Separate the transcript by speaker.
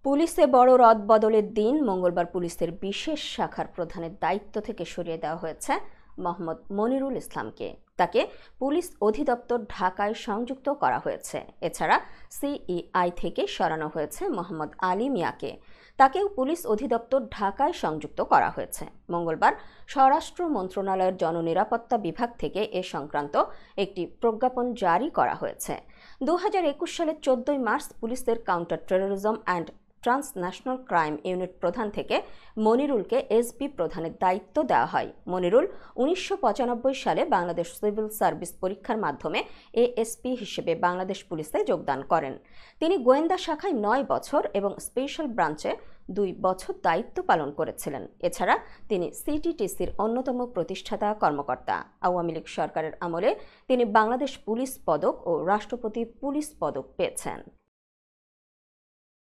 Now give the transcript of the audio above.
Speaker 1: পুলিশে বড় রদবদলের দিন মঙ্গলবার পুলিশের বিশেষ শাখার প্রধানের দায়িত্ব থেকে সরিয়ে দেওয়া হয়েছে মোহাম্মদ মনিরুল ইসলামকে। তাকে পুলিশ অধিদপ্তর ঢাকায় সংযুক্ত করা হয়েছে। এছাড়া সিইআই থেকে সরানো হয়েছে মোহাম্মদ আলী মিয়াকে। তাকেও পুলিশ অধিদপ্তর ঢাকায় সংযুক্ত করা হয়েছে। মঙ্গলবার স্বরাষ্ট্র মন্ত্রণালয়ের জননিরাপত্তা বিভাগ থেকে এ সংক্রান্ত একটি প্রজ্ঞাপন জারি করা হয়েছে। 2021 সালের 14 মার্চ পুলিশের counter terrorism and transnational crime unit প্রধান থেকে মনিরুলকে এসপি প্রধানের দায়িত্ব দেওয়া হয়। মনিরুল 1995 সালে বাংলাদেশ সিভিল সার্ভিস পরীক্ষার মাধ্যমে এএসপি হিসেবে বাংলাদেশ পুলিশে যোগদান করেন। তিনি গোয়েন্দা শাখায় 9 বছর এবং স্পেশাল ব্রাঞ্চে 2 বছর দায়িত্ব পালন করেছিলেন। এছাড়া তিনি সিটিটিসির অন্যতম প্রতিষ্ঠাতা কর্মকর্তা। আওয়ামী লীগ সরকারের আমলে তিনি বাংলাদেশ পুলিশ পদক ও রাষ্ট্রপতি পুলিশ পদক পেয়েছেন।